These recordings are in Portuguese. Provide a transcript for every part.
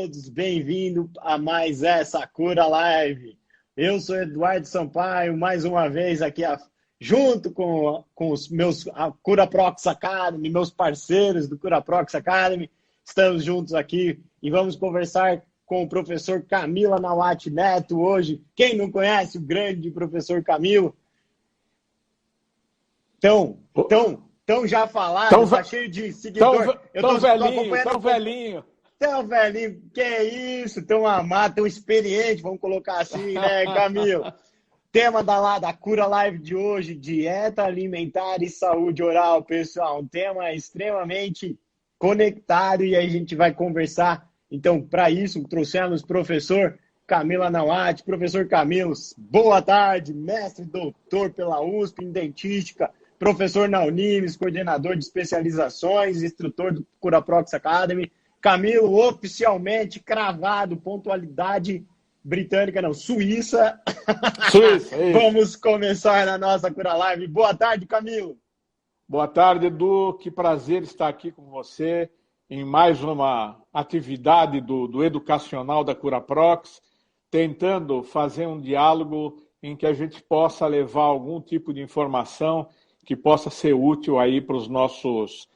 todos, bem-vindo a mais essa Cura Live. Eu sou Eduardo Sampaio, mais uma vez aqui junto com os meus Cura Prox Academy, meus parceiros do Cura Prox Academy. Estamos juntos aqui e vamos conversar com o professor Camilo Nawati Neto hoje. Quem não conhece o grande professor Camilo? Então já falaram, tá cheio de seguidor. Tão velhinho. Tão velhinho, que é isso? Tão amado, tão experiente, vamos colocar assim, né, Camilo? Tema da Cura Live de hoje, dieta alimentar e saúde oral, pessoal. Um tema extremamente conectado e aí a gente vai conversar. Então, para isso, trouxemos o professor Camilo Nawati. Professor Camilo, boa tarde, mestre doutor pela USP em dentística, professor na Unimes, coordenador de especializações, instrutor do Cura Prox Academy. Camilo, oficialmente cravado, pontualidade britânica, não, Suíça. Suíça, é isso. Vamos começar na nossa Cura Live. Boa tarde, Camilo. Boa tarde, Edu. Que prazer estar aqui com você em mais uma atividade do educacional da Cura Prox, tentando fazer um diálogo em que a gente possa levar algum tipo de informação que possa ser útil aí para os nossos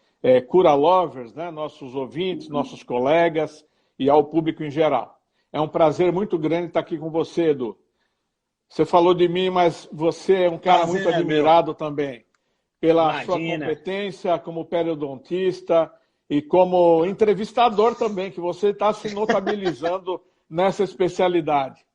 Cura Lovers, né? Nossos ouvintes, nossos colegas e ao público em geral. É um prazer muito grande estar aqui com você, Edu. Você falou de mim, mas você é um cara muito admirado também pela sua competência como periodontista e como entrevistador também, que você está se notabilizando nessa especialidade.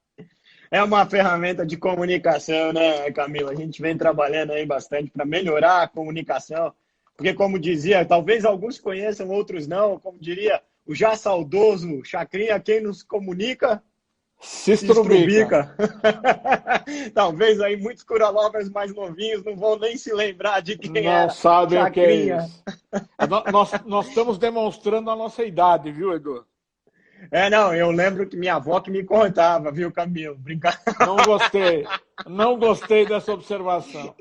É uma ferramenta de comunicação, né, Camilo? A gente vem trabalhando aí bastante para melhorar a comunicação, porque, como dizia, talvez alguns conheçam, outros não, como diria o já saudoso Chacrinha, quem nos comunica se estrubica. Talvez aí muitos Cura Lovers mais novinhos não vão nem se lembrar de quem não era sabem Chacrinha. O que é isso. Nós estamos demonstrando a nossa idade, viu, Edu? Não, eu lembro que minha avó que me contava, viu, Camilo? Brincar. Não gostei dessa observação.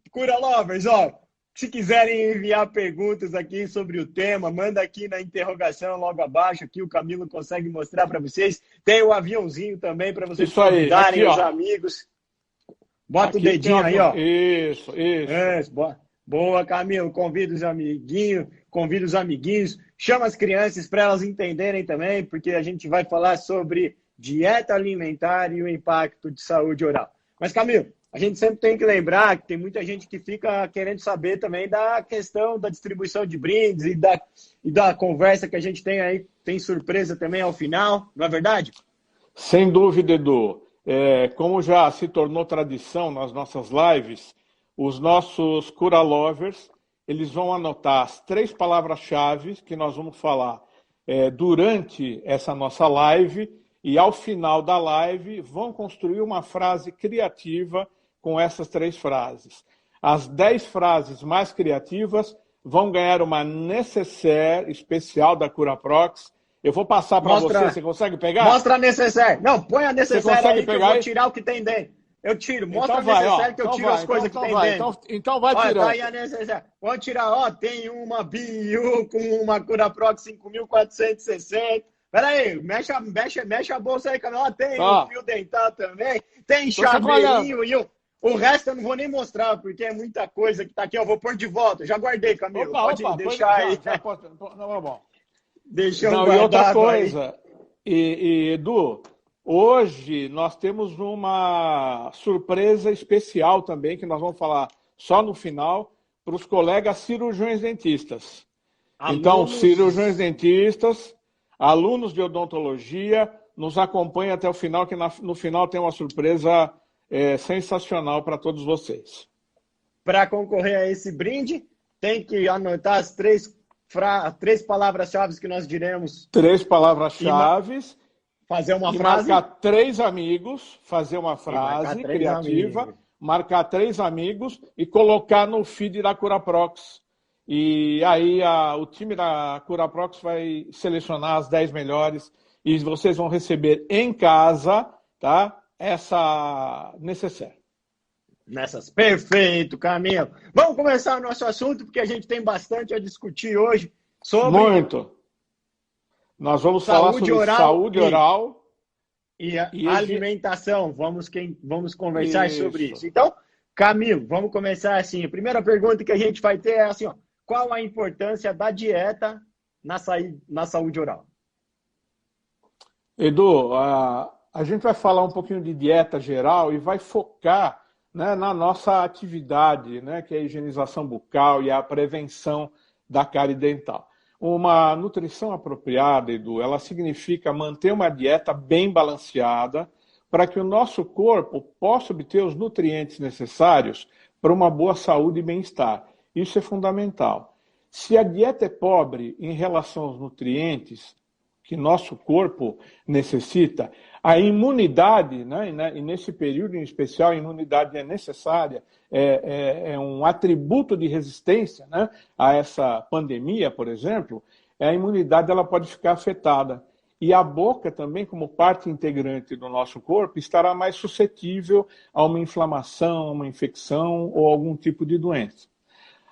Cura Lovers, ó, se quiserem enviar perguntas aqui sobre o tema, manda aqui na interrogação logo abaixo, aqui o Camilo consegue mostrar para vocês. Tem o aviãozinho também para vocês convidarem os amigos. Bota o dedinho aí, ó. Isso. Boa, Camilo, convida os amiguinhos, chama as crianças para elas entenderem também, porque a gente vai falar sobre dieta alimentar e o impacto de saúde oral. Mas, Camilo, a gente sempre tem que lembrar que tem muita gente que fica querendo saber também da questão da distribuição de brindes e da conversa que a gente tem aí. Tem surpresa também ao final, não é verdade? Sem dúvida, Edu. Como já se tornou tradição nas nossas lives, os nossos Cura Lovers, eles vão anotar as 3 palavras-chave que nós vamos falar durante essa nossa live e ao final da live vão construir uma frase criativa com essas 3 frases. As 10 frases mais criativas vão ganhar uma necessaire especial da Cura Prox. Eu vou passar para você consegue pegar? Mostra a necessaire. Não, põe a necessaire aí que eu vou aí? Tirar o que tem dentro. Eu tiro, mostra então a necessaire que eu tiro as coisas que tem dentro. Então vai tirando. Tá aí a necessaire. Vamos tirar, ó, tem uma BIU com uma Cura Prox 5.460. Peraí, mexe a bolsa aí, Camilo. Tem um fio dental também, tem chaveirinho e o resto eu não vou nem mostrar, porque é muita coisa que tá aqui. Eu vou pôr de volta. Já guardei, Camilo. Pode deixar aí. Não, é bom. Deixa eu guardar. E outra coisa, Edu, hoje nós temos uma surpresa especial também, que nós vamos falar só no final, para os colegas cirurgiões dentistas. Então, cirurgiões dentistas, alunos de odontologia, nos acompanhem até o final, que no final tem uma surpresa sensacional para todos vocês. Para concorrer a esse brinde, tem que anotar as 3 palavras-chave que nós diremos. 3 palavras-chave. Fazer uma frase. Marcar 3 amigos, fazer uma frase criativa, marcar 3 amigos e colocar no feed da Cura Prox. E aí o time da Cura Prox vai selecionar as 10 melhores e vocês vão receber em casa, tá? Essa necessaire. Perfeito, Camilo. Vamos começar o nosso assunto, porque a gente tem bastante a discutir hoje sobre... Nós vamos falar sobre saúde oral e alimentação. Vamos conversar sobre isso. Então, Camilo, vamos começar assim. A primeira pergunta que a gente vai ter é assim, ó, qual a importância da dieta na saúde oral? Edu, a gente vai falar um pouquinho de dieta geral e vai focar, né, na nossa atividade, né, que é a higienização bucal e a prevenção da cárie dental. Uma nutrição apropriada, Edu, ela significa manter uma dieta bem balanceada para que o nosso corpo possa obter os nutrientes necessários para uma boa saúde e bem-estar. Isso é fundamental. Se a dieta é pobre em relação aos nutrientes que nosso corpo necessita, a imunidade, né, e nesse período em especial, a imunidade é necessária, é um atributo de resistência, né, a essa pandemia, por exemplo, a imunidade ela pode ficar afetada. E a boca também, como parte integrante do nosso corpo, estará mais suscetível a uma inflamação, a uma infecção ou algum tipo de doença.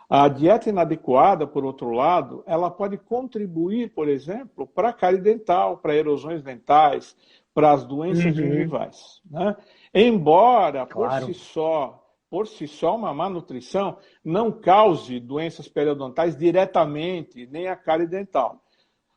A dieta inadequada, por outro lado, ela pode contribuir, por exemplo, para a cárie dental, para erosões dentais, para as doenças gengivais, né? Embora, claro, por si só, uma má nutrição não cause doenças periodontais diretamente, nem a cárie dental.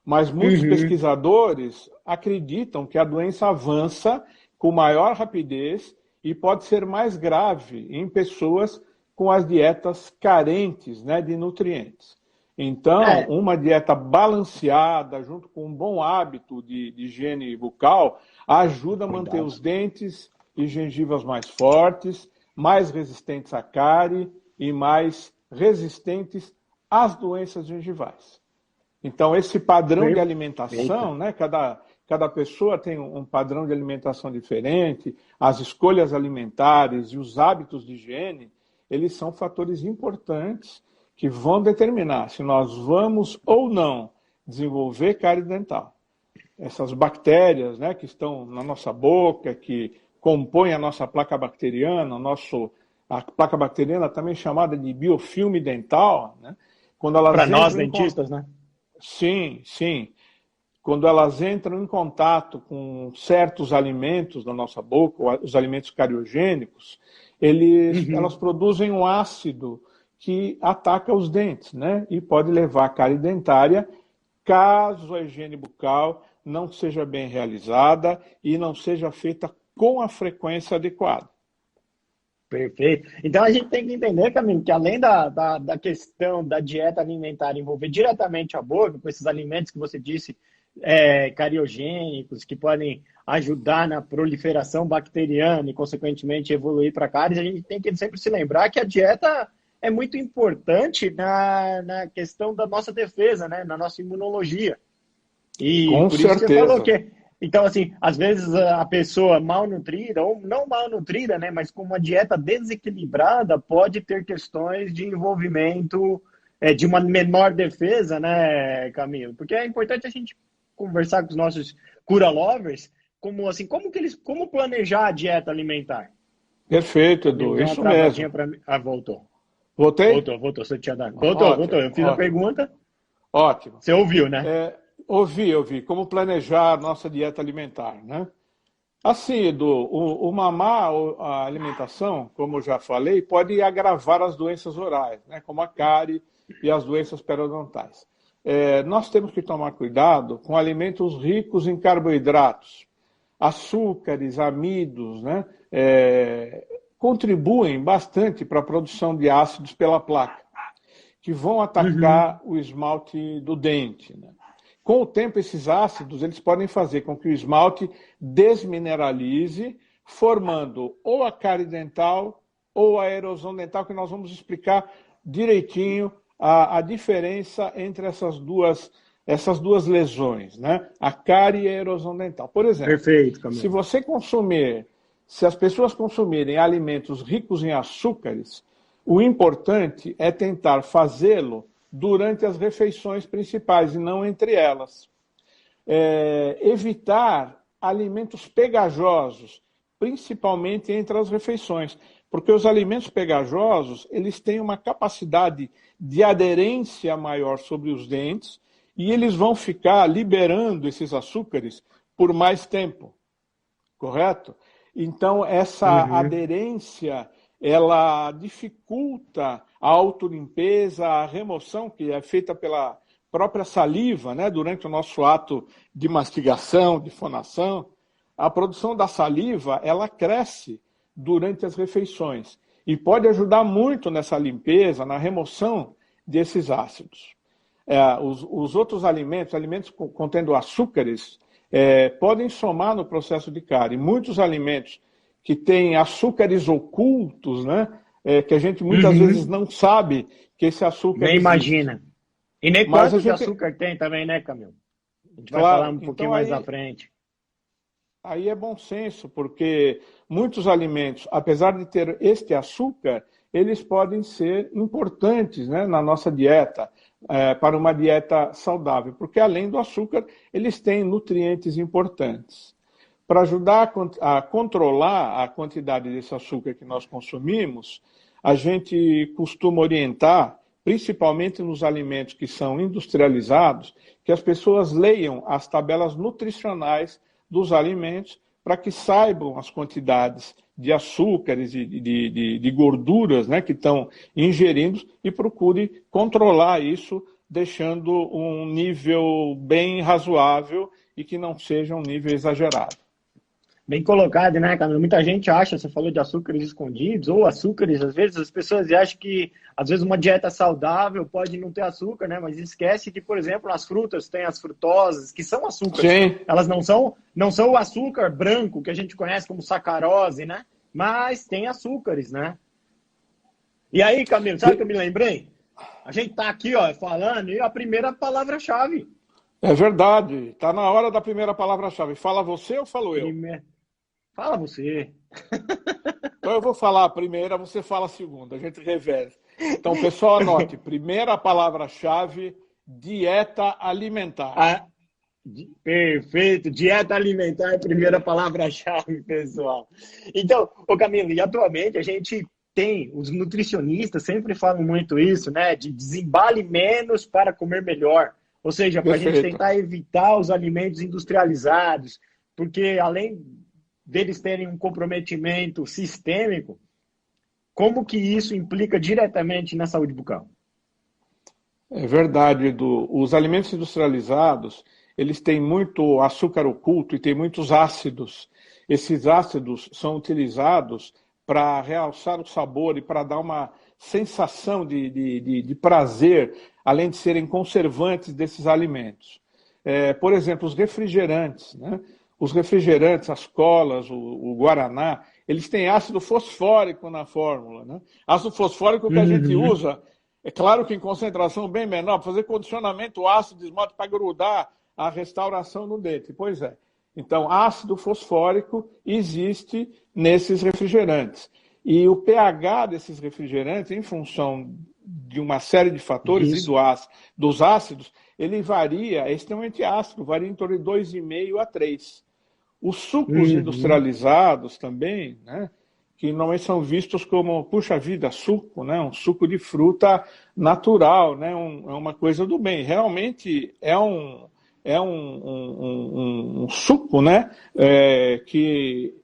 Mas muitos pesquisadores acreditam que a doença avança com maior rapidez e pode ser mais grave em pessoas com as dietas carentes, né, de nutrientes. Então, uma dieta balanceada, junto com um bom hábito de higiene bucal, ajuda a manter os dentes e gengivas mais fortes, mais resistentes à cárie e mais resistentes às doenças gengivais. Então, esse padrão de alimentação, né, cada pessoa tem um padrão de alimentação diferente, as escolhas alimentares e os hábitos de higiene, eles são fatores importantes que vão determinar se nós vamos ou não desenvolver cárie dental. Essas bactérias, né, que estão na nossa boca, que compõem a nossa placa bacteriana, a placa bacteriana também chamada de biofilme dental, né, quando elas para nós dentistas, né? Sim, sim. Quando elas entram em contato com certos alimentos da nossa boca, os alimentos cariogênicos, elas produzem um ácido que ataca os dentes, né? E pode levar a cárie dentária caso a higiene bucal não seja bem realizada e não seja feita com a frequência adequada. Perfeito. Então a gente tem que entender, Camilo, que além da questão da dieta alimentar envolver diretamente a boca, com esses alimentos que você disse, cariogênicos, que podem ajudar na proliferação bacteriana e, consequentemente, evoluir para cáries, a gente tem que sempre se lembrar que a dieta é muito importante na questão da nossa defesa, né? Na nossa imunologia. E com por isso certeza. que você falou que... Então, assim, às vezes a pessoa malnutrida, ou não malnutrida, né, mas com uma dieta desequilibrada, pode ter questões de envolvimento de uma menor defesa, né, Camilo? Porque é importante a gente conversar com os nossos cura lovers, como planejar a dieta alimentar. Perfeito, Edu, isso mesmo. Voltou. Voltei? Voltou, você tinha dado. Voltou. Eu fiz a pergunta. Ótimo. Você ouviu, né? Ouvi. Como planejar a nossa dieta alimentar, né? Assim, Edu, uma má alimentação, como eu já falei, pode agravar as doenças orais, né? Como a cárie e as doenças periodontais. Nós temos que tomar cuidado com alimentos ricos em carboidratos, açúcares, amidos, né? Contribuem bastante para a produção de ácidos pela placa, que vão atacar o esmalte do dente, né? Com o tempo, esses ácidos eles podem fazer com que o esmalte desmineralize, formando ou a cárie dental ou a erosão dental, que nós vamos explicar direitinho a diferença entre essas duas lesões, né? A cárie e a erosão dental. Por exemplo, perfeito, Camilo. Se as pessoas consumirem alimentos ricos em açúcares, o importante é tentar fazê-lo durante as refeições principais e não entre elas. Evitar alimentos pegajosos, principalmente entre as refeições, porque os alimentos pegajosos eles têm uma capacidade de aderência maior sobre os dentes e eles vão ficar liberando esses açúcares por mais tempo, correto? Então, essa aderência, ela dificulta a autolimpeza, a remoção, que é feita pela própria saliva, né, durante o nosso ato de mastigação, de fonação. A produção da saliva, ela cresce durante as refeições e pode ajudar muito nessa limpeza, na remoção desses ácidos. Os outros alimentos, alimentos contendo açúcares, podem somar no processo de cárie. Muitos alimentos que têm açúcares ocultos, né, que a gente muitas vezes não sabe que esse açúcar nem existe. Imagina. E nem quanto de açúcar tem também, né, Camilo? A gente vai falar um pouquinho então, mais à frente. Aí é bom senso, porque muitos alimentos, apesar de ter este açúcar, eles podem ser importantes, né, na nossa dieta, para uma dieta saudável, porque além do açúcar, eles têm nutrientes importantes. Para ajudar a controlar a quantidade desse açúcar que nós consumimos, a gente costuma orientar, principalmente nos alimentos que são industrializados, que as pessoas leiam as tabelas nutricionais dos alimentos para que saibam as quantidades de açúcares e de gorduras, né, que estão ingerindo e procure controlar isso, deixando um nível bem razoável e que não seja um nível exagerado. Bem colocado, né, Camilo? Muita gente acha, você falou de açúcares escondidos, ou açúcares, às vezes as pessoas acham que, às vezes, uma dieta saudável pode não ter açúcar, né? Mas esquece que, por exemplo, nas frutas tem as frutosas, que são açúcares. Sim. Elas não são o açúcar branco, que a gente conhece como sacarose, né? Mas tem açúcares, né? E aí, Camilo, sabe o que eu me lembrei? A gente tá aqui, ó, falando, e a primeira palavra-chave. É verdade. Está na hora da primeira palavra-chave. Fala você ou falo eu? Fala você. Então eu vou falar a primeira, você fala a segunda. A gente reveza. Então, pessoal, anote. Primeira palavra-chave, dieta alimentar. Perfeito. Dieta alimentar é a primeira palavra-chave, pessoal. Então, ô Camilo, e atualmente a gente tem, os nutricionistas sempre falam muito isso, né? De desembale menos para comer melhor. Ou seja, para a gente tentar evitar os alimentos industrializados, porque além deles terem um comprometimento sistêmico, como que isso implica diretamente na saúde bucal? É verdade, Edu. Os alimentos industrializados, eles têm muito açúcar oculto e têm muitos ácidos. Esses ácidos são utilizados para realçar o sabor e para dar uma sensação de prazer, além de serem conservantes desses alimentos. Por exemplo, os refrigerantes, né? Os refrigerantes, as colas, o guaraná, eles têm ácido fosfórico na fórmula, né? Ácido fosfórico que a gente usa, é claro que em concentração bem menor, para fazer condicionamento ácido de esmalte para grudar a restauração no dente. Pois é. Então, ácido fosfórico existe nesses refrigerantes. E o pH desses refrigerantes, em função de uma série de fatores e dos ácidos, ele varia, é extremamente ácido, varia em torno de 2,5 a 3. Os sucos industrializados também, né, que normalmente são vistos como, puxa vida, suco, né, um suco de fruta natural, né, é uma coisa do bem. Realmente é um suco, né, que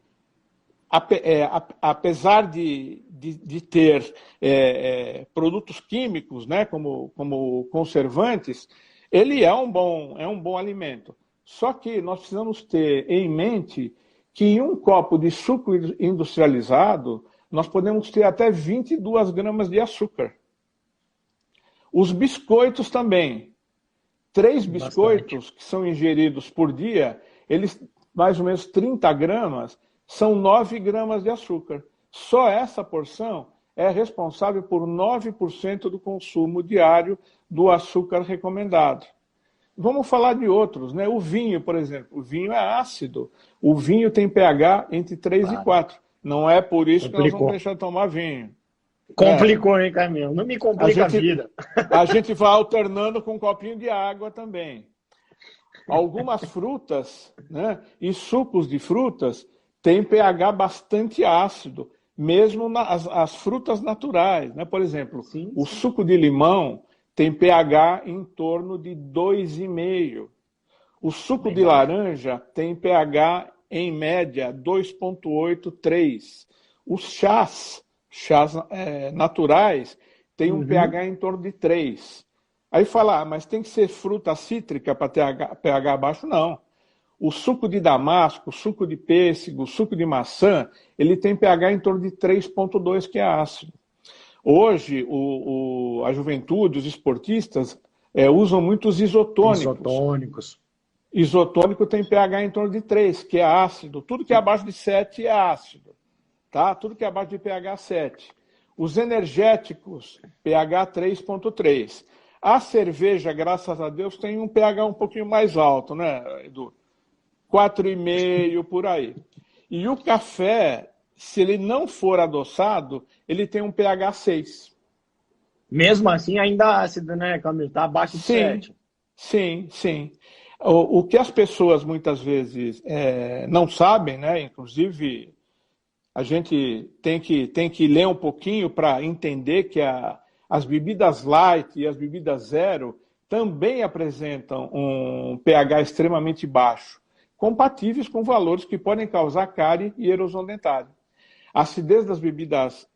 apesar de ter produtos químicos, né, como conservantes, ele é um bom alimento. Só que nós precisamos ter em mente que em um copo de suco industrializado, nós podemos ter até 22 gramas de açúcar. Os biscoitos também. 3 biscoitos que são ingeridos por dia, eles, mais ou menos 30 gramas, são 9 gramas de açúcar. Só essa porção é responsável por 9% do consumo diário do açúcar recomendado. Vamos falar de outros, né? O vinho, por exemplo. O vinho é ácido. O vinho tem pH entre 3 e 4. Não é por isso que nós vamos deixar de tomar vinho. Complicou, hein, Camilo? Não me complica a vida. A gente vai alternando com um copinho de água também. Algumas frutas, né, e sucos de frutas têm pH bastante ácido, mesmo as frutas naturais, né? Por exemplo, o suco de limão tem pH em torno de 2,5. O suco de laranja tem pH, em média, 2,8, 3. Os chás naturais, têm um pH em torno de 3. Aí fala, mas tem que ser fruta cítrica para ter pH baixo? Não. O suco de damasco, o suco de pêssego, o suco de maçã, ele tem pH em torno de 3,2, que é ácido. Hoje, a juventude, os esportistas, usam muitos isotônicos. Isotônicos. Isotônico tem pH em torno de 3, que é ácido. Tudo que é abaixo de 7 é ácido. Tá? Tudo que é abaixo de pH 7. Os energéticos, pH 3,3. A cerveja, graças a Deus, tem um pH um pouquinho mais alto, né, Edu? 4,5 por aí. E o café, se ele não for adoçado, ele tem um pH 6. Mesmo assim, ainda ácido, né, Camilo? Está abaixo de 7. Sim, sim. O que as pessoas muitas vezes não sabem, né? Inclusive, a gente tem que ler um pouquinho para entender que as bebidas light e as bebidas zero também apresentam um pH extremamente baixo, compatíveis com valores que podem causar cárie e erosão dentária. A acidez das bebidas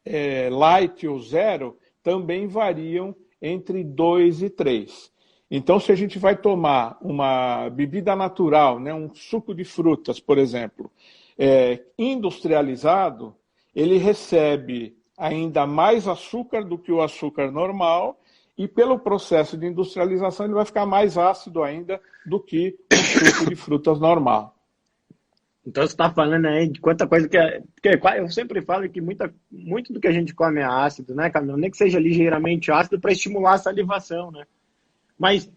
light ou zero também variam entre 2 e 3. Então, se a gente vai tomar uma bebida natural, né, um suco de frutas, por exemplo, industrializado, ele recebe ainda mais açúcar do que o açúcar normal e, pelo processo de industrialização, ele vai ficar mais ácido ainda do que o suco de frutas normal. Então, você está falando aí de quanta coisa que é... Porque eu sempre falo que muito do que a gente come é ácido, né, Camilo? Nem que seja ligeiramente ácido para estimular a salivação, né? Mas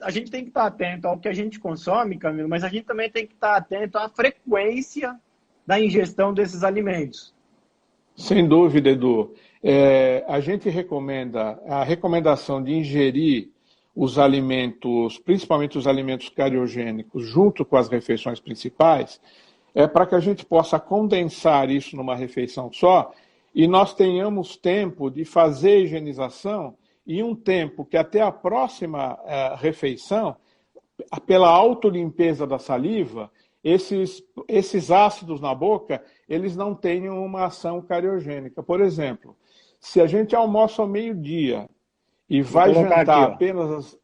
a gente tem que estar atento ao que a gente consome, Camilo, mas a gente também tem que estar atento à frequência da ingestão desses alimentos. Sem dúvida, Edu. A gente recomenda a recomendação de ingerir os alimentos, principalmente os alimentos cariogênicos, junto com as refeições principais, para que a gente possa condensar isso numa refeição só e nós tenhamos tempo de fazer a higienização e um tempo que até a próxima refeição, pela autolimpeza da saliva, esses ácidos na boca, eles não tenham uma ação cariogênica. Por exemplo, se a gente almoça ao meio-dia e vai jantar aqui, apenas...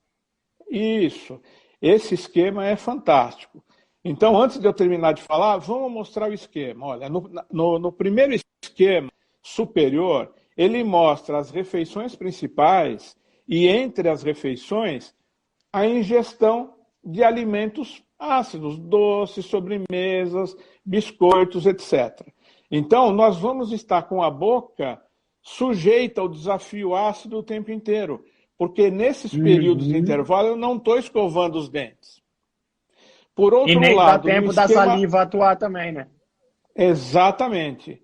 Isso, esse esquema é fantástico. Então, antes de eu terminar de falar, vamos mostrar o esquema. Olha, no primeiro esquema superior, ele mostra as refeições principais e, entre as refeições, a ingestão de alimentos ácidos, doces, sobremesas, biscoitos, etc. Então, nós vamos estar com a boca sujeita ao desafio ácido o tempo inteiro, porque nesses períodos de intervalo eu não estou escovando os dentes. Por outro e nem lado, dá tempo da saliva atuar também, né? Exatamente.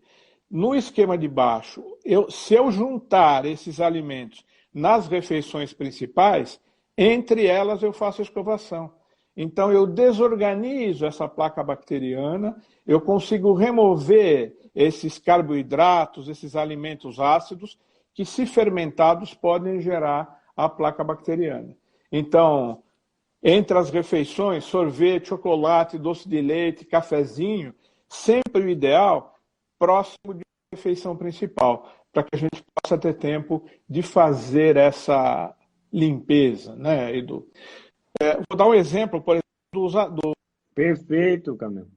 No esquema de baixo, se eu juntar esses alimentos nas refeições principais, entre elas eu faço a escovação. Então eu desorganizo essa placa bacteriana, eu consigo remover esses carboidratos, esses alimentos ácidos, que se fermentados podem gerar a placa bacteriana. Então, entre as refeições, sorvete, chocolate, doce de leite, cafezinho, sempre o ideal, próximo de refeição principal, para que a gente possa ter tempo de fazer essa limpeza, né, Edu? Vou dar um exemplo, por exemplo, do... Perfeito, Camilo.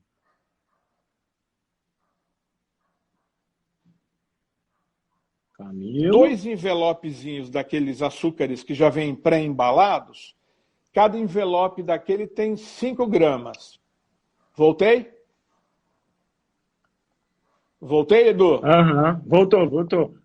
Camilo. 2 envelopezinhos daqueles açúcares que já vêm pré-embalados, cada envelope daquele tem 5 gramas. Voltei? Voltei, Edu? Voltou.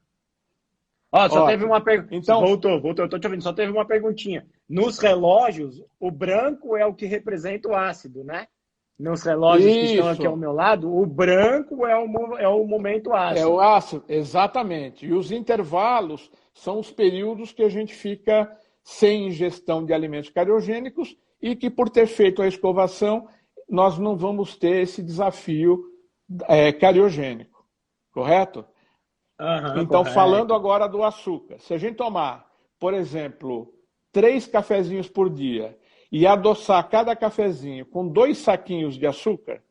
Ó, só teve uma pergunta. Então... Voltou, eu tô te ouvindo. Só teve uma perguntinha. Nos relógios, o branco é o que representa o ácido, né? Nos relógios que estão aqui ao meu lado, o branco é o momento ácido. É o ácido, exatamente. E os intervalos são os períodos que a gente fica sem ingestão de alimentos cariogênicos e que, por ter feito a escovação, nós não vamos ter esse desafio cariogênico. Correto? Então, correto. Falando agora do açúcar. Se a gente tomar por exemplo, 3 cafezinhos por dia e adoçar cada cafezinho com 2 saquinhos de açúcar,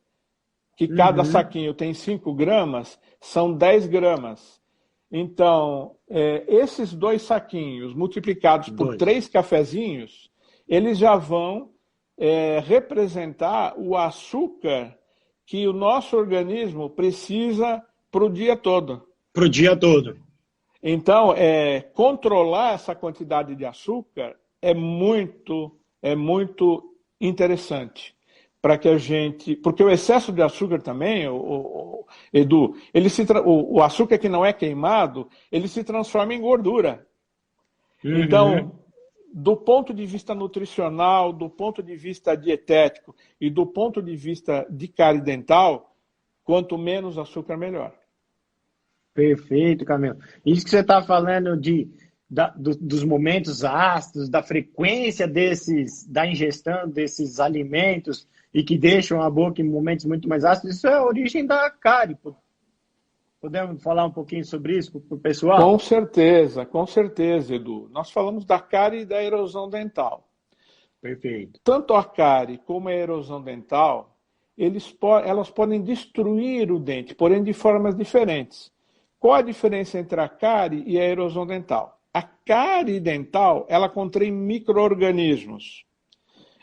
que cada saquinho tem 5 gramas, são 10 gramas. Então, esses 2 saquinhos multiplicados por 3 cafezinhos, eles já vão representar o açúcar que o nosso organismo precisa para o dia todo. Para o dia todo. Então, controlar essa quantidade de açúcar é muito interessante para que a gente... Porque o excesso de açúcar também, Edu, o açúcar que não é queimado, ele se transforma em gordura. Então, do ponto de vista nutricional, do ponto de vista dietético e do ponto de vista de cárie dental, quanto menos açúcar, melhor. Perfeito, Camilo. Isso que você está falando dos momentos ácidos, da frequência da ingestão desses alimentos e que deixam a boca em momentos muito mais ácidos, isso é a origem da cárie. Podemos falar um pouquinho sobre isso para o pessoal? Com certeza, Edu. Nós falamos da cárie e da erosão dental. Perfeito. Tanto a cárie como a erosão dental, elas podem destruir o dente, porém de formas diferentes. Qual a diferença entre a cárie e a erosão dental? A cárie dental, ela contém micro-organismos.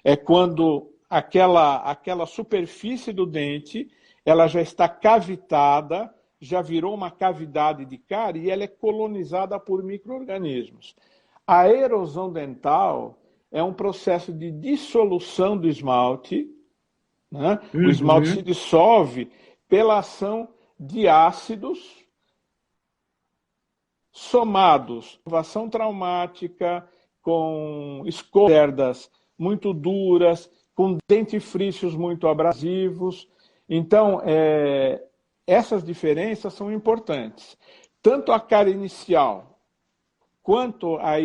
É quando aquela superfície do dente, ela já está cavitada, já virou uma cavidade de cárie e ela é colonizada por micro-organismos. A erosão dental é um processo de dissolução do esmalte, né? O esmalte se dissolve pela ação de ácidos somados, ação traumática, com escovas muito duras, com dentifrícios muito abrasivos. Então, essas diferenças são importantes. Tanto a cárie inicial quanto a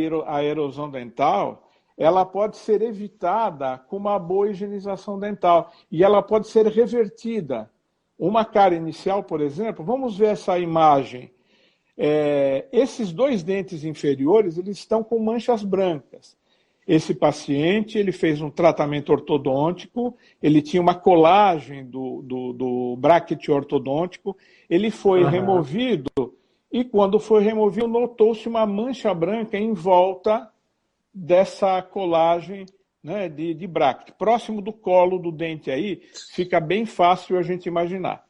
erosão dental, ela pode ser evitada com uma boa higienização dental e ela pode ser revertida. Uma cárie inicial, por exemplo, vamos ver essa imagem. Esses 2 dentes inferiores, eles estão com manchas brancas. Esse paciente, ele fez um tratamento ortodôntico, ele tinha uma colagem do bracket ortodôntico, ele foi removido e quando foi removido notou-se uma mancha branca em volta dessa colagem, né, de bracket. Próximo do colo do dente aí, fica bem fácil a gente imaginar.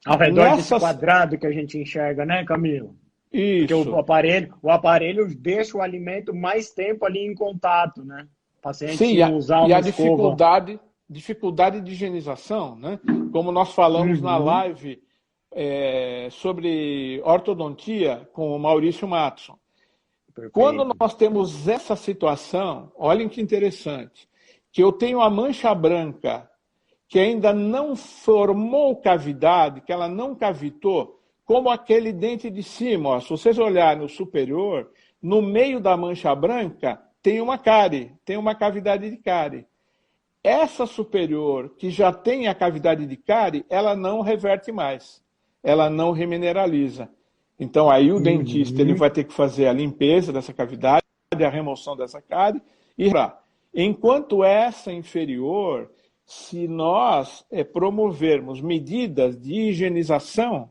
Ao redor desse quadrado que a gente enxerga, né, Camilo? Isso. Porque o aparelho deixa o alimento mais tempo ali em contato, né? O paciente usar uma dificuldade de higienização, né? Como nós falamos na live sobre ortodontia com o Maurício Matson. Perfeito. Quando nós temos essa situação, olhem que interessante, que eu tenho a mancha branca que ainda não formou cavidade, que ela não cavitou, como aquele dente de cima. Ó, se vocês olharem no superior, no meio da mancha branca tem uma cárie, tem uma cavidade de cárie. Essa superior, que já tem a cavidade de cárie, ela não reverte mais, ela não remineraliza. Então aí o dentista ele vai ter que fazer a limpeza dessa cavidade, a remoção dessa cárie e enquanto essa inferior, se nós promovermos medidas de higienização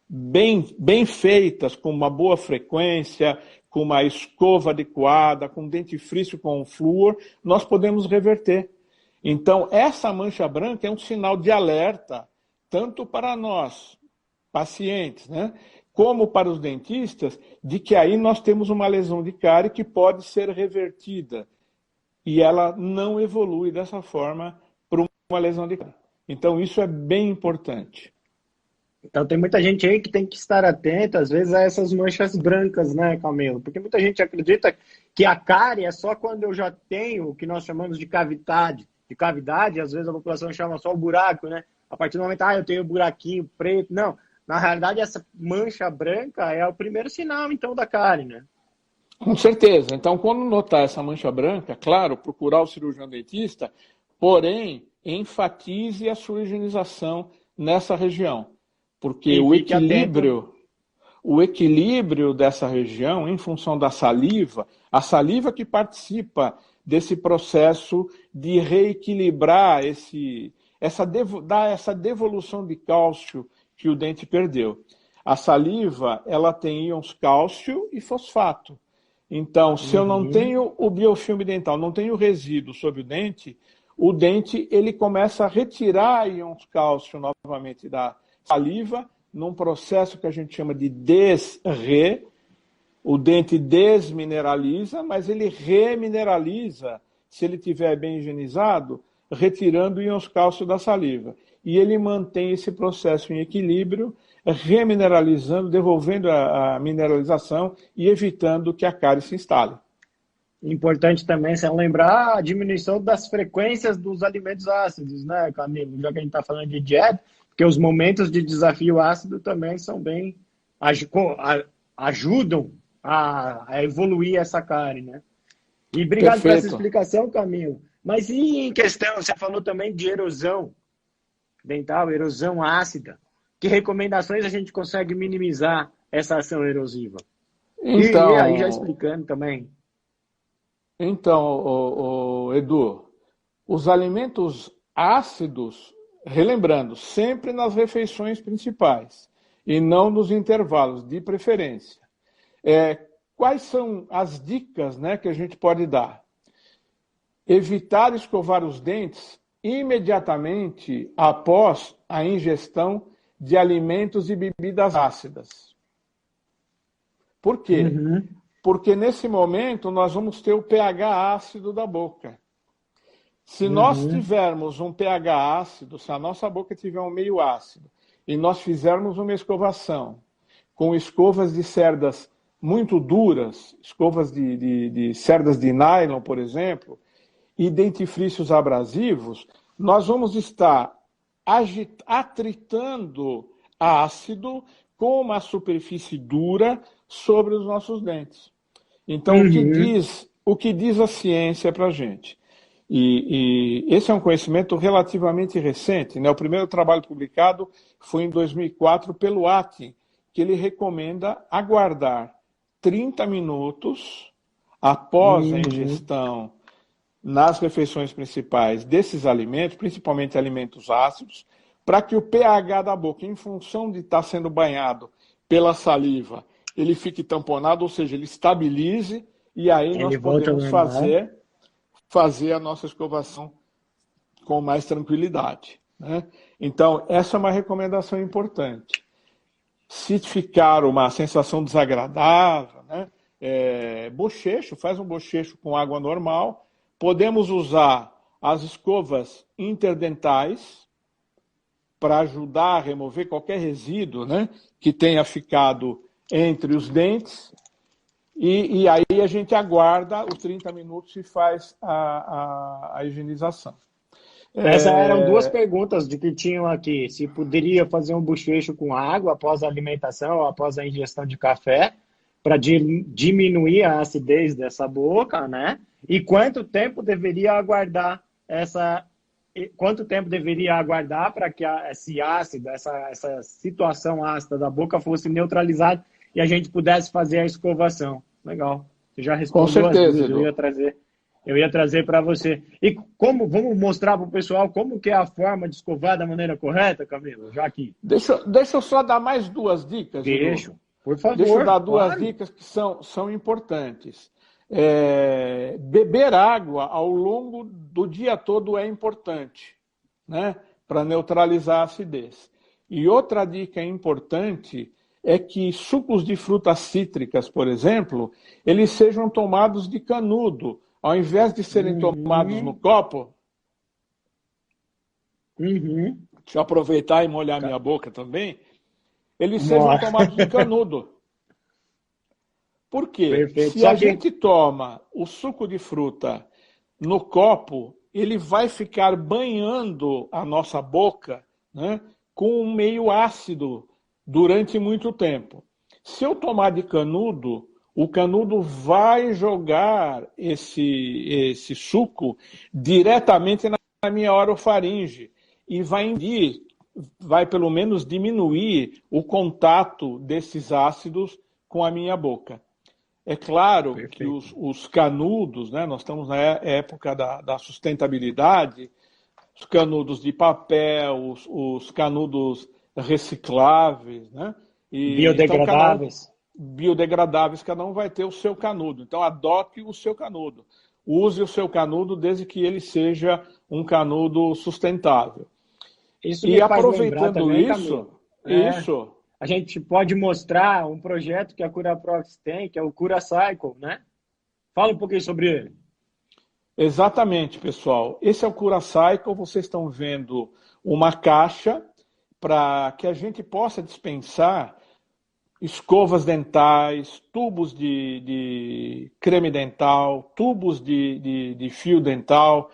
bem feitas, com uma boa frequência, com uma escova adequada, com dentifrício com flúor, nós podemos reverter. Então, essa mancha branca é um sinal de alerta, tanto para nós, pacientes, né, como para os dentistas, de que aí nós temos uma lesão de cárie que pode ser revertida. E ela não evolui dessa forma para uma lesão de cárie. Então, isso é bem importante. Então tem muita gente aí que tem que estar atento, às vezes, a essas manchas brancas, né, Camilo? Porque muita gente acredita que a cárie é só quando eu já tenho o que nós chamamos de cavidade. De cavidade, às vezes a população chama só o buraco, né? A partir do momento, eu tenho um buraquinho preto. Não, na realidade essa mancha branca é o primeiro sinal, então, da cárie, né? Com certeza. Então, quando notar essa mancha branca, claro, procurar o cirurgião dentista, porém, enfatize a sua higienização nessa região. Porque o o equilíbrio dessa região em função da saliva, a saliva que participa desse processo de reequilibrar dar essa devolução de cálcio que o dente perdeu. A saliva, ela tem íons cálcio e fosfato. Então, se eu não tenho o biofilme dental, não tenho resíduo sobre o dente ele começa a retirar íons cálcio novamente da saliva, num processo que a gente chama de desre. O dente desmineraliza, mas ele remineraliza, se ele estiver bem higienizado, retirando íons cálcio da saliva. E ele mantém esse processo em equilíbrio, remineralizando, devolvendo a mineralização e evitando que a cárie se instale. Importante também se lembrar a diminuição das frequências dos alimentos ácidos, né, Camilo? Já que a gente está falando de dieta, porque os momentos de desafio ácido também são bem... ajudam a evoluir essa cárie, né? E obrigado por essa explicação, Camilo. Mas e em questão, você falou também de erosão dental, erosão ácida. Que recomendações a gente consegue minimizar essa ação erosiva? Então, e aí já explicando também. Então, Edu, os alimentos ácidos, relembrando, sempre nas refeições principais e não nos intervalos, de preferência. Quais são as dicas, né, que a gente pode dar? Evitar escovar os dentes imediatamente após a ingestão de alimentos e bebidas ácidas. Por quê? Porque nesse momento nós vamos ter o pH ácido da boca. Se nós tivermos um pH ácido, se a nossa boca tiver um meio ácido, e nós fizermos uma escovação com escovas de cerdas muito duras, escovas de cerdas de nylon, por exemplo, e dentifrícios abrasivos, nós vamos estar atritando ácido com uma superfície dura sobre os nossos dentes. Então, o que diz a ciência para a gente? E esse é um conhecimento relativamente recente, né? O primeiro trabalho publicado foi em 2004 pelo Atin, que ele recomenda aguardar 30 minutos após a ingestão nas refeições principais desses alimentos, principalmente alimentos ácidos, para que o pH da boca, em função de estar sendo banhado pela saliva, ele fique tamponado, ou seja, ele estabilize, e aí nós podemos fazer a nossa escovação com mais tranquilidade, né? Então, essa é uma recomendação importante. Se ficar uma sensação desagradável, né, bochecho, faz um bochecho com água normal. Podemos usar as escovas interdentais para ajudar a remover qualquer resíduo, né, que tenha ficado entre os dentes. E aí a gente aguarda os 30 minutos e faz a higienização. Essas eram duas perguntas de que tinham aqui. Se poderia fazer um bochecho com água após a alimentação ou após a ingestão de café, para diminuir a acidez dessa boca, né? E quanto tempo deveria aguardar para que esse ácido, essa situação ácida da boca fosse neutralizada e a gente pudesse fazer a escovação? Legal. Você já respondeu. Com certeza, as duas. Eu ia trazer para você. E vamos mostrar para o pessoal como que é a forma de escovar da maneira correta, Camilo? Já aqui. Deixa eu só dar mais duas dicas. Deixa, por favor. Deixa eu dar duas dicas que são importantes. Beber água ao longo do dia todo é importante, né, para neutralizar a acidez. E outra dica importante é que sucos de frutas cítricas, por exemplo, eles sejam tomados de canudo, ao invés de serem tomados no copo. Deixa eu aproveitar e molhar minha boca também. Eles sejam tomados de canudo. Por quê? Perfeito. Se a gente toma o suco de fruta no copo, ele vai ficar banhando a nossa boca, né, com um meio ácido durante muito tempo. Se eu tomar de canudo, o canudo vai jogar esse suco diretamente na minha orofaringe e vai impedir vai pelo menos diminuir o contato desses ácidos com a minha boca. É claro que os canudos, né, nós estamos na época da sustentabilidade, os canudos de papel, os canudos recicláveis, né? Biodegradáveis. Então, biodegradáveis, cada um vai ter o seu canudo. Então, adote o seu canudo. Use o seu canudo desde que ele seja um canudo sustentável. Isso me faz aproveitando também, isso, Camilo, a gente pode mostrar um projeto que a CuraProx tem, que é o CuraCycle, né? Fala um pouquinho sobre ele. Exatamente, pessoal. Esse é o CuraCycle. Vocês estão vendo uma caixa para que a gente possa dispensar escovas dentais, tubos de creme dental, tubos de fio dental,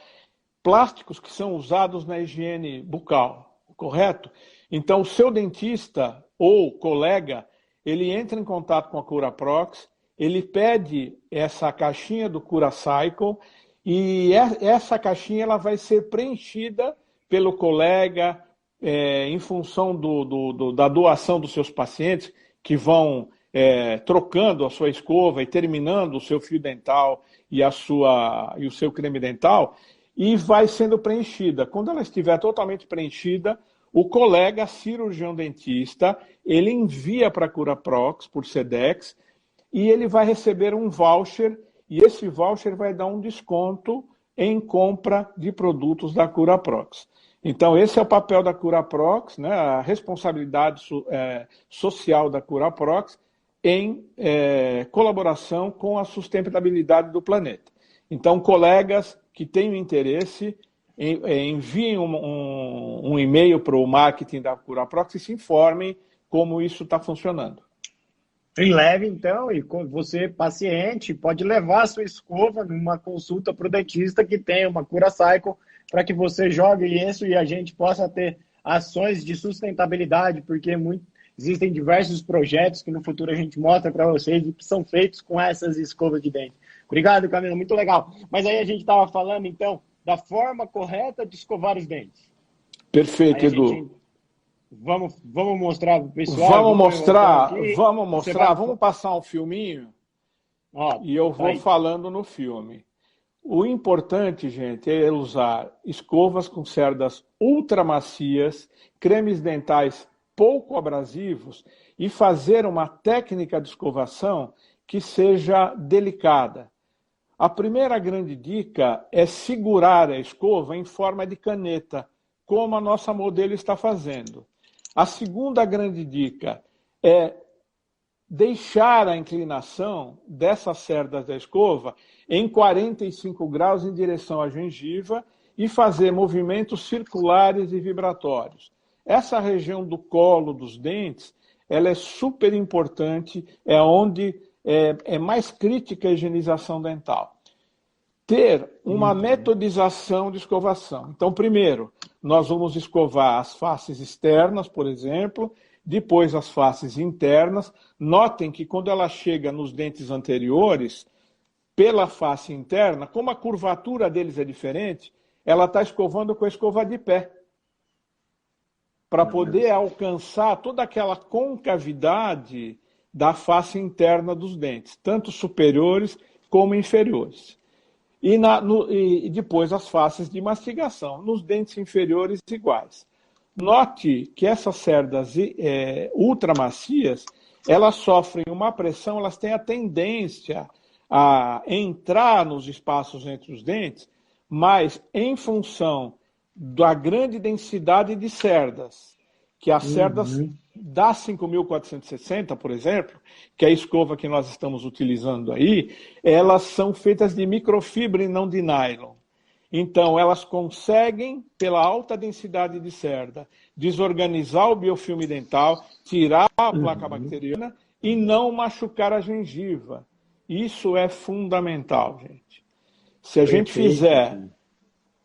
plásticos que são usados na higiene bucal, correto? Então, o seu dentista ou colega, ele entra em contato com a CuraProx, ele pede essa caixinha do CuraCycle e essa caixinha ela vai ser preenchida pelo colega em função da doação dos seus pacientes, que vão trocando a sua escova e terminando o seu fio dental e o seu creme dental, e vai sendo preenchida. Quando ela estiver totalmente preenchida, o colega cirurgião dentista, ele envia para a CuraProx por Sedex e ele vai receber um voucher, e esse voucher vai dar um desconto em compra de produtos da CuraProx. Então, esse é o papel da CuraProx, né, a responsabilidade social da CuraProx em colaboração com a sustentabilidade do planeta. Então, colegas que tenham interesse, enviem um e-mail para o marketing da CuraProx e se informem como isso está funcionando. Em leve, então, e você, paciente, pode levar a sua escova numa consulta para o dentista que tem uma CuraCycle, para que você jogue isso e a gente possa ter ações de sustentabilidade, porque existem diversos projetos que no futuro a gente mostra para vocês e que são feitos com essas escovas de dente. Obrigado, Camila, muito legal. Mas aí a gente estava falando, então, da forma correta de escovar os dentes. Perfeito, Edu. Vamos mostrar para o pessoal. Vamos mostrar. Vamos passar um filminho e eu vou falando no filme. O importante, gente, é usar escovas com cerdas ultramacias, cremes dentais pouco abrasivos e fazer uma técnica de escovação que seja delicada. A primeira grande dica é segurar a escova em forma de caneta, como a nossa modelo está fazendo. A segunda grande dica é deixar a inclinação dessas cerdas da escova em 45 graus em direção à gengiva e fazer movimentos circulares e vibratórios. Essa região do colo dos dentes, ela é super importante, é onde é mais crítica a higienização dental. Ter uma metodização de escovação. Então, primeiro, nós vamos escovar as faces externas, por exemplo, depois as faces internas. Notem que quando ela chega nos dentes anteriores, pela face interna, como a curvatura deles é diferente, ela está escovando com a escova de pé, para poder alcançar toda aquela concavidade da face interna dos dentes, tanto superiores como inferiores. E depois as faces de mastigação, nos dentes inferiores iguais. Note que essas cerdas ultramacias, elas sofrem uma pressão, elas têm a tendência a entrar nos espaços entre os dentes, mas em função da grande densidade de cerdas, que as cerdas da 5460, por exemplo, que é a escova que nós estamos utilizando aí, elas são feitas de microfibra e não de nylon. Então, elas conseguem, pela alta densidade de cerda, desorganizar o biofilme dental, tirar a placa bacteriana e não machucar a gengiva. Isso é fundamental, gente. Se a gente fizer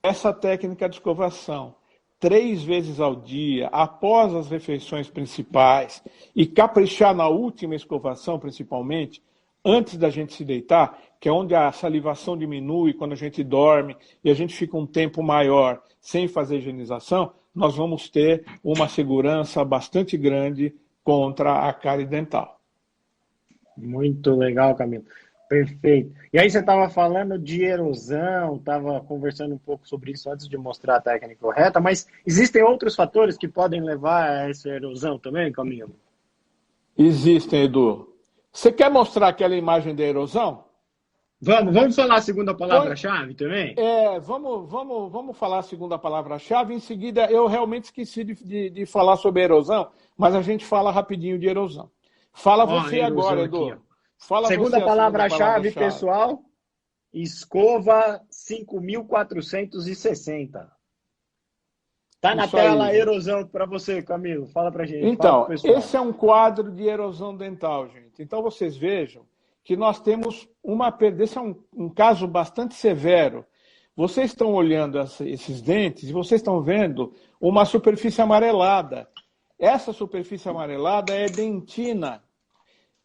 essa técnica de escovação 3 vezes ao dia, após as refeições principais, e caprichar na última escovação, principalmente, antes da gente se deitar, que é onde a salivação diminui quando a gente dorme e a gente fica um tempo maior sem fazer higienização, nós vamos ter uma segurança bastante grande contra a cárie dental. Muito legal, Camilo. Perfeito. E aí você estava falando de erosão, estava conversando um pouco sobre isso antes de mostrar a técnica correta, mas existem outros fatores que podem levar a essa erosão também, Camilo? Existem, Edu. Você quer mostrar aquela imagem da erosão? Vamos falar a segunda palavra-chave também? Vamos falar a segunda palavra-chave. Em seguida, eu realmente esqueci de falar sobre erosão, mas a gente fala rapidinho de erosão. Fala você agora, Edu. Fala segunda palavra-chave, pessoal, escova 5.460. Tá na tela a erosão para você, Camilo. Fala pra gente. Então, esse é um quadro de erosão dental, gente. Então, vocês vejam que nós temos uma perda. Esse é um caso bastante severo. Vocês estão olhando esses dentes e vocês estão vendo uma superfície amarelada. Essa superfície amarelada é dentina.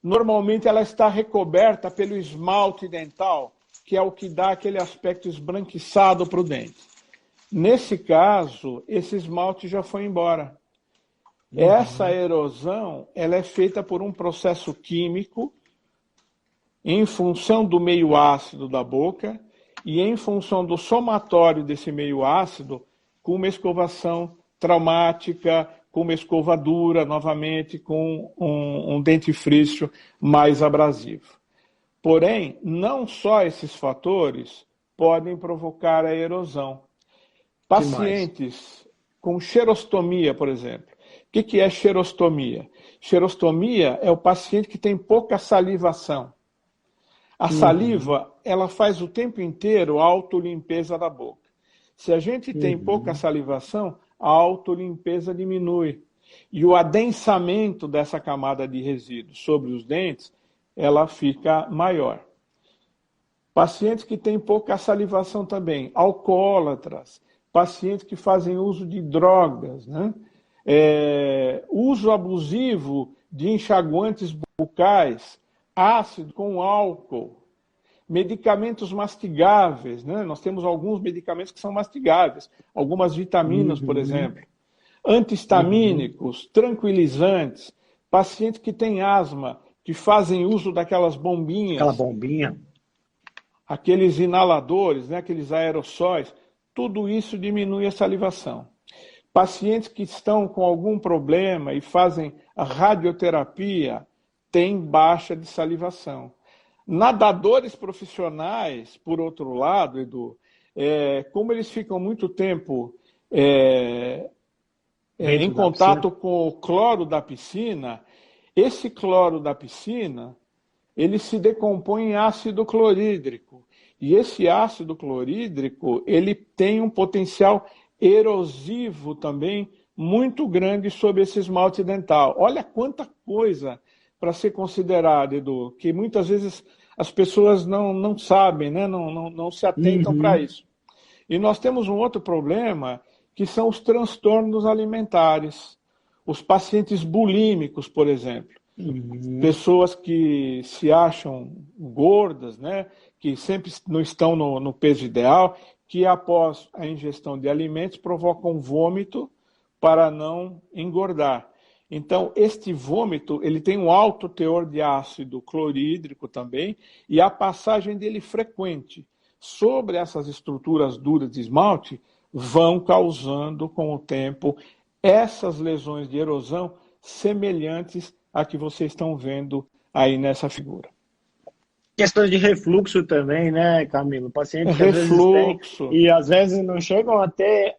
Normalmente ela está recoberta pelo esmalte dental, que é o que dá aquele aspecto esbranquiçado para o dente. Nesse caso, esse esmalte já foi embora. Essa erosão ela é feita por um processo químico em função do meio ácido da boca e em função do somatório desse meio ácido com uma escovação traumática, com uma escova dura, novamente, com um dentifrício mais abrasivo. Porém, não só esses fatores podem provocar a erosão. Pacientes com xerostomia, por exemplo. O que é xerostomia? Xerostomia é o paciente que tem pouca salivação. A saliva, ela faz o tempo inteiro a autolimpeza da boca. Se a gente tem pouca salivação, a autolimpeza diminui. E o adensamento dessa camada de resíduos sobre os dentes, ela fica maior. Pacientes que têm pouca salivação também, alcoólatras, pacientes que fazem uso de drogas, né? Uso abusivo de enxaguantes bucais, ácido com álcool, medicamentos mastigáveis, né? Nós temos alguns medicamentos que são mastigáveis, algumas vitaminas, por exemplo, antihistamínicos, tranquilizantes, pacientes que têm asma, que fazem uso daquelas bombinhas. Aquela bombinha. Aqueles inaladores, né? Aqueles aerossóis, tudo isso diminui a salivação. Pacientes que estão com algum problema e fazem a radioterapia têm baixa de salivação. Nadadores profissionais, por outro lado, Edu, como eles ficam muito tempo em contato com o cloro da piscina, esse cloro da piscina, ele se decompõe em ácido clorídrico. E esse ácido clorídrico, ele tem um potencial erosivo também muito grande sobre esse esmalte dental. Olha quanta coisa para ser considerada, Edu, que muitas vezes as pessoas não sabem, né? não se atentam para isso. E nós temos um outro problema, que são os transtornos alimentares. Os pacientes bulímicos, por exemplo. Pessoas que se acham gordas, né? Que sempre não estão no peso ideal, que após a ingestão de alimentos provocam vômito para não engordar. Então, este vômito, ele tem um alto teor de ácido clorídrico também, e a passagem dele frequente sobre essas estruturas duras de esmalte vão causando, com o tempo, essas lesões de erosão semelhantes a que vocês estão vendo aí nessa figura. Questões de refluxo também, né, Camilo? Pacientes que refluxo. Às vezes têm, e às vezes não chegam a ter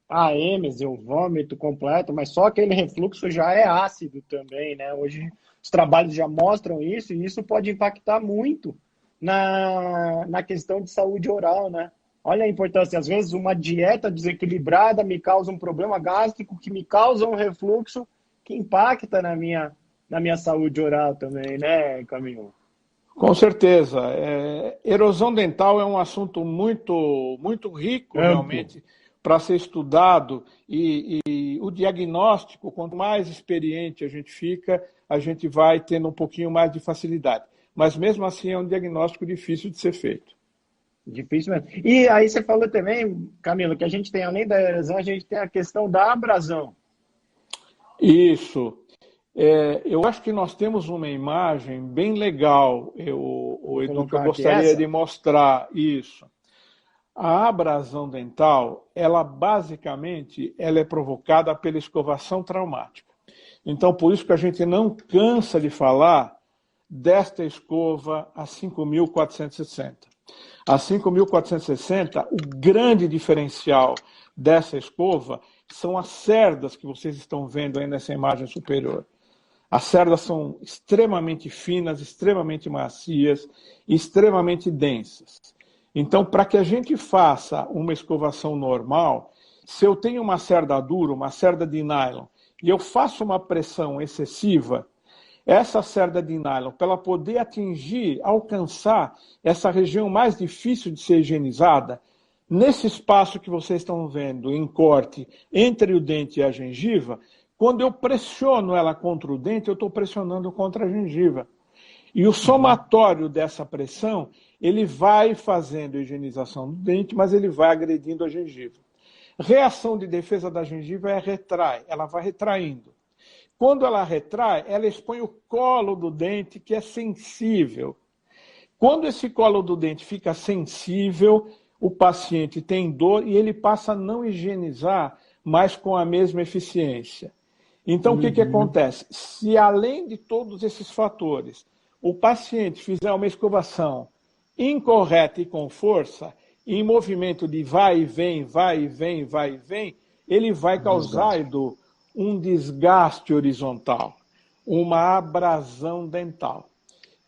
a êmese, o vômito completo, mas só aquele refluxo já é ácido também, né? Hoje os trabalhos já mostram isso, e isso pode impactar muito na questão de saúde oral, né? Olha a importância, às vezes uma dieta desequilibrada me causa um problema gástrico que me causa um refluxo que impacta na minha saúde oral também, né, Camilo? Com certeza. Erosão dental é um assunto muito, muito rico, realmente, para ser estudado. E o diagnóstico, quanto mais experiente a gente fica, a gente vai tendo um pouquinho mais de facilidade. Mas, mesmo assim, é um diagnóstico difícil de ser feito. Difícil mesmo. E aí você falou também, Camilo, que a gente tem, além da erosão, a gente tem a questão da abrasão. Isso. Eu acho que nós temos uma imagem bem legal, Vou Edu, que eu colocar aqui gostaria essa. de mostrar isso. A abrasão dental, ela basicamente ela é provocada pela escovação traumática. Então, por isso que a gente não cansa de falar desta escova a 5.460. A 5.460, o grande diferencial dessa escova são as cerdas que vocês estão vendo aí nessa imagem superior. As cerdas são extremamente finas, extremamente macias, extremamente densas. Então, para que a gente faça uma escovação normal, se eu tenho uma cerda dura, uma cerda de nylon, e eu faço uma pressão excessiva, essa cerda de nylon, para ela poder atingir, alcançar essa região mais difícil de ser higienizada, nesse espaço que vocês estão vendo em corte entre o dente e a gengiva, quando eu pressiono ela contra o dente, eu estou pressionando contra a gengiva. E o somatório dessa pressão, ele vai fazendo a higienização do dente, mas ele vai agredindo a gengiva. Reação de defesa da gengiva é retrai, ela vai retraindo. Quando ela retrai, ela expõe o colo do dente, que é sensível. Quando esse colo do dente fica sensível, o paciente tem dor e ele passa a não higienizar mais com a mesma eficiência. Então, o que acontece? Se além de todos esses fatores, o paciente fizer uma escovação incorreta e com força, em movimento de vai e vem, vai e vem, vai e vem, ele vai causar, Edu, um desgaste horizontal, uma abrasão dental.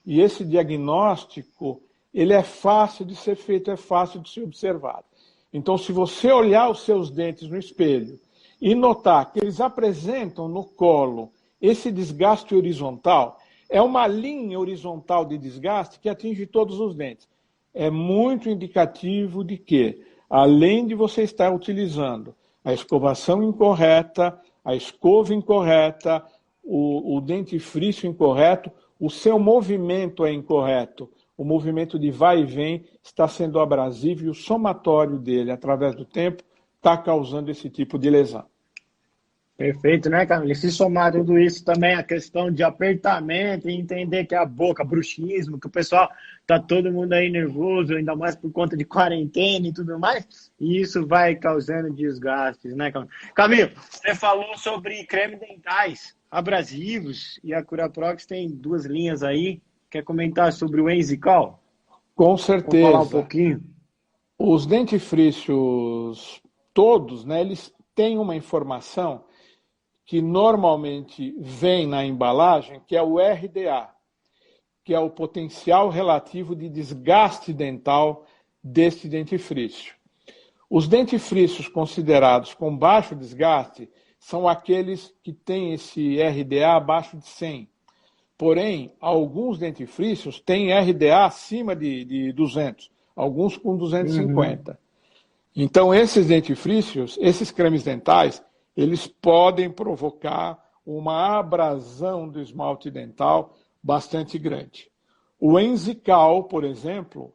E esse diagnóstico, ele é fácil de ser feito, é fácil de ser observado. Então, se você olhar os seus dentes no espelho e notar que eles apresentam no colo esse desgaste horizontal, é uma linha horizontal de desgaste que atinge todos os dentes. É muito indicativo de que, além de você estar utilizando a escovação incorreta, a escova incorreta, o dentifrício incorreto, o seu movimento é incorreto. O movimento de vai e vem está sendo abrasivo e o somatório dele, através do tempo, está causando esse tipo de lesão. Perfeito, né, Camilo? E se somar tudo isso também a questão de apertamento e entender que a boca, bruxismo, que o pessoal tá todo mundo aí nervoso, ainda mais por conta de quarentena e tudo mais, e isso vai causando desgastes, né, Camilo? Camilo, você falou sobre creme dentais abrasivos e a Curaprox tem duas linhas aí. Quer comentar sobre o Enzical? Com Vamos falar um certeza. pouquinho? Os dentifrícios todos, né, eles têm uma informação que normalmente vem na embalagem, que é o RDA, que é o potencial relativo de desgaste dental desse dentifrício. Os dentifrícios considerados com baixo desgaste são aqueles que têm esse RDA abaixo de 100. Porém, alguns dentifrícios têm RDA acima de 200, alguns com 250. Então, esses dentifrícios, esses cremes dentais, eles podem provocar uma abrasão do esmalte dental bastante grande. O Enzical, por exemplo,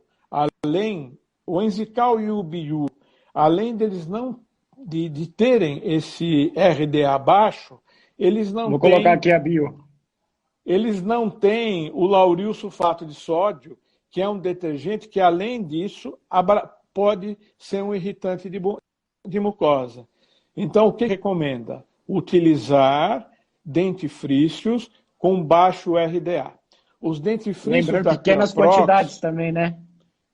o Enzical e o Biu, além deles não de terem esse RDA baixo, eles não Vou colocar têm aqui a bio. eles não têm o lauril sulfato de sódio, que é um detergente que, além disso, pode ser um irritante de mucosa. Então, o que recomenda? Utilizar dentifrícios com baixo RDA. Os dentifrícios Lembrando, da pequenas Curaprox, quantidades também, né?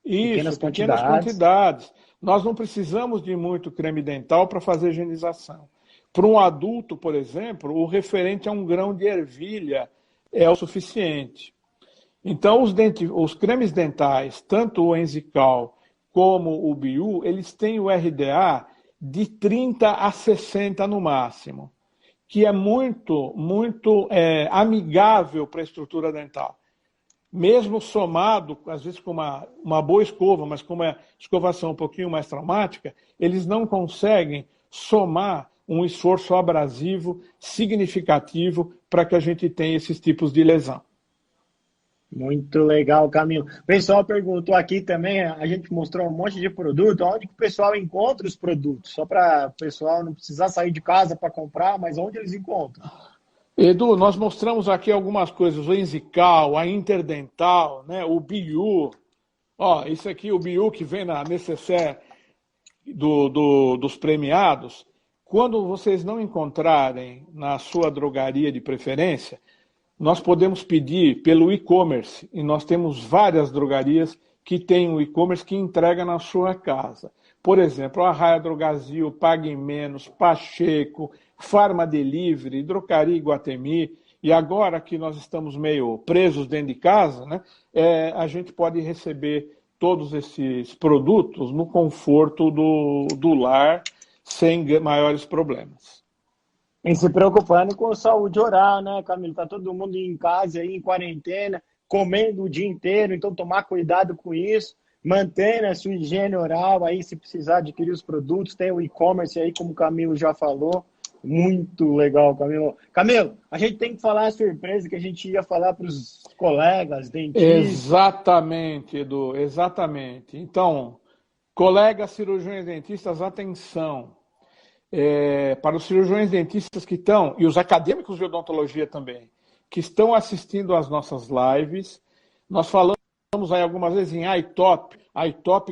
isso, pequenas quantidades. Nós não precisamos de muito creme dental para fazer higienização. Para um adulto, por exemplo, o referente a 1 grão de ervilha é o suficiente. Então, os cremes dentais, tanto o Enzical como o Biu, eles têm o RDA de 30 a 60 no máximo, que é muito amigável para a estrutura dental. Mesmo somado, às vezes com uma boa escova, mas com uma escovação um pouquinho mais traumática, eles não conseguem somar um esforço abrasivo significativo para que a gente tenha esses tipos de lesão. Muito legal, Camilo. O pessoal perguntou aqui também, a gente mostrou um monte de produto, onde que o pessoal encontra os produtos? Só para o pessoal não precisar sair de casa para comprar, mas onde eles encontram? Edu, nós mostramos aqui algumas coisas, o Enzical, a Interdental, né, o Biu. Ó, isso aqui, o Biu que vem na necessaire dos premiados. Quando vocês não encontrarem na sua drogaria de preferência, nós podemos pedir pelo e-commerce, e nós temos várias drogarias que têm o e-commerce que entrega na sua casa. Por exemplo, a Raia Drogazil, Pague Menos, Pacheco, Farma Delivery, Drogaria Iguatemi, e agora que nós estamos meio presos dentro de casa, né, a gente pode receber todos esses produtos no conforto do lar, sem maiores problemas. E se preocupando com saúde oral, né, Camilo? Tá todo mundo em casa aí, em quarentena, comendo o dia inteiro, então tomar cuidado com isso, mantendo a sua higiene oral aí, se precisar adquirir os produtos, tem o e-commerce aí, como o Camilo já falou. Muito legal, Camilo. Camilo, a gente tem que falar a surpresa que a gente ia falar para os colegas, dentistas. Exatamente, Edu, exatamente. Então, colegas cirurgiões dentistas, atenção. Para os cirurgiões dentistas que estão, e os acadêmicos de odontologia também, que estão assistindo às nossas lives, nós falamos aí algumas vezes em iTop,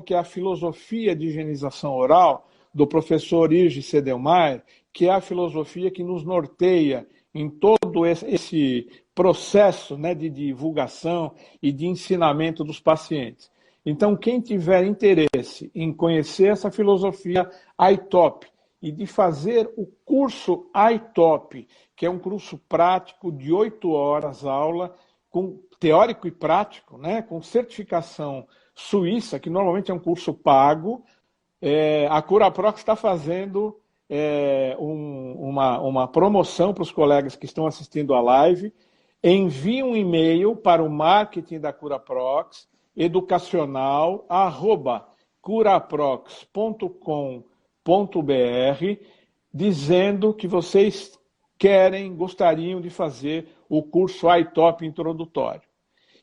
que é a filosofia de higienização oral do professor Irgi Sedelmaier, que é a filosofia que nos norteia em todo esse processo, né, de divulgação e de ensinamento dos pacientes. Então, quem tiver interesse em conhecer essa filosofia iTop e de fazer o curso iTop, que é um curso prático de 8 horas aula, com teórico e prático, né, com certificação suíça, que normalmente é um curso pago, a Curaprox está fazendo uma promoção para os colegas que estão assistindo a live. Envie um e-mail para o marketing da Curaprox, educacional@curaprox.com.br, dizendo que vocês gostariam de fazer o curso iTop introdutório.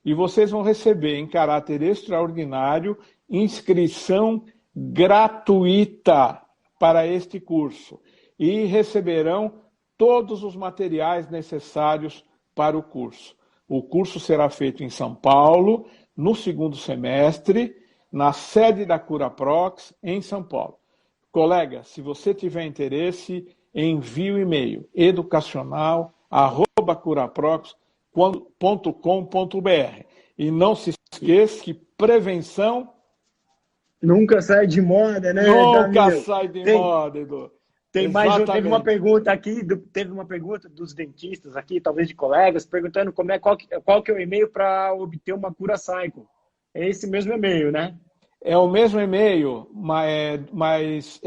E vocês vão receber, em caráter extraordinário, inscrição gratuita para este curso. E receberão todos os materiais necessários para o curso. O curso será feito em São Paulo, no segundo semestre, na sede da Curaprox, em São Paulo. Colega, se você tiver interesse, envie o e-mail educacional@curaprox.com.br. E não se esqueça que prevenção Nunca sai de moda, né, nunca Camilo? sai de moda, Edu. Tem mais, teve uma Exatamente. pergunta aqui, teve uma pergunta dos dentistas aqui, talvez de colegas, perguntando qual que é o e-mail para obter uma cura Cycle. É esse mesmo e-mail, né? É o mesmo e-mail, mas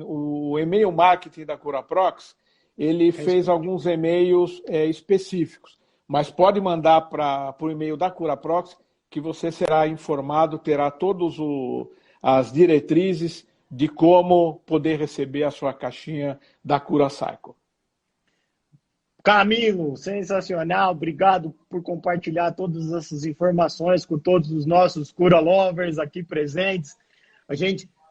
o e-mail marketing da Curaprox, ele fez alguns e-mails específicos. Mas pode mandar para o e-mail da Curaprox, que você será informado, terá todas as diretrizes de como poder receber a sua caixinha da Cura Cycle. Camilo, sensacional. Obrigado por compartilhar todas essas informações com todos os nossos Cura Lovers aqui presentes.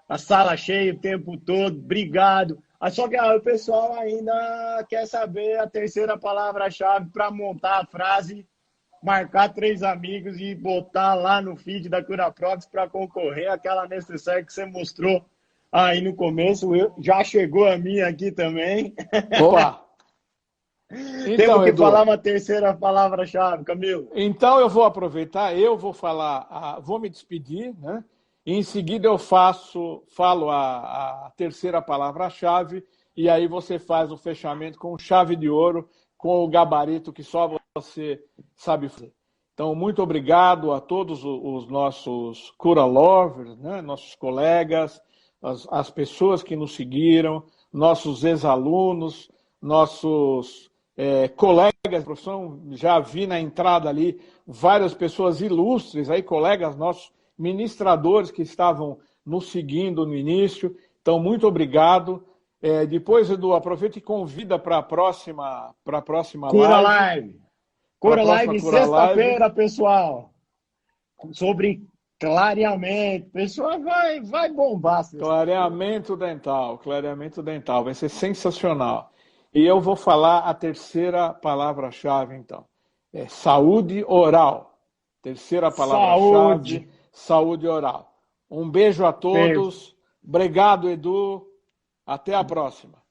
A sala cheia o tempo todo. Obrigado. Só que o pessoal ainda quer saber a terceira palavra-chave para montar a frase, marcar 3 amigos e botar lá no feed da Curaprox para concorrer àquela necessaire que você mostrou aí no começo. Já chegou a minha aqui também. Boa! Então, temos que Edu, falar uma terceira palavra-chave, Camilo. Então eu vou aproveitar, vou me despedir, né? E em seguida eu falo a terceira palavra-chave e aí você faz o fechamento com chave de ouro, com o gabarito que só você sabe fazer. Então, muito obrigado a todos os nossos Cura Lovers, né? Nossos colegas, as pessoas que nos seguiram, nossos ex-alunos, nossos colegas de profissão. Já vi na entrada ali várias pessoas ilustres, aí, colegas nossos, ministradores que estavam nos seguindo no início. Então, muito obrigado. Depois, Edu, aproveita e convida para a próxima Cura Live. Cura Live sexta-feira, pessoal. Sobre clareamento. Pessoal, vai bombar. Clareamento dental. Clareamento dental. Vai ser sensacional. E eu vou falar a terceira palavra-chave, então. É saúde oral. Terceira palavra-chave, saúde oral. Um beijo a todos. Obrigado, Edu. Até a próxima.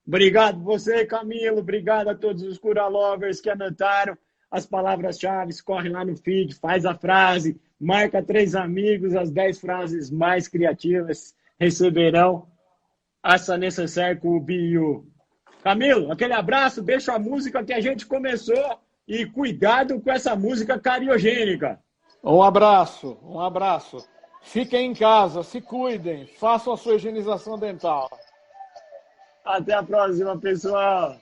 Obrigado você, Camilo. Obrigado a todos os Cura Lovers que anotaram as palavras-chave. Corre lá no feed, faz a frase, marca 3 amigos. As 10 frases mais criativas receberão essa necessaire com o Biu. Camilo, aquele abraço. Deixa a música que a gente começou e cuidado com essa música cariogênica. Um abraço, um abraço. Fiquem em casa, se cuidem, façam a sua higienização dental. Até a próxima, pessoal.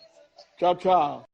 Tchau, tchau.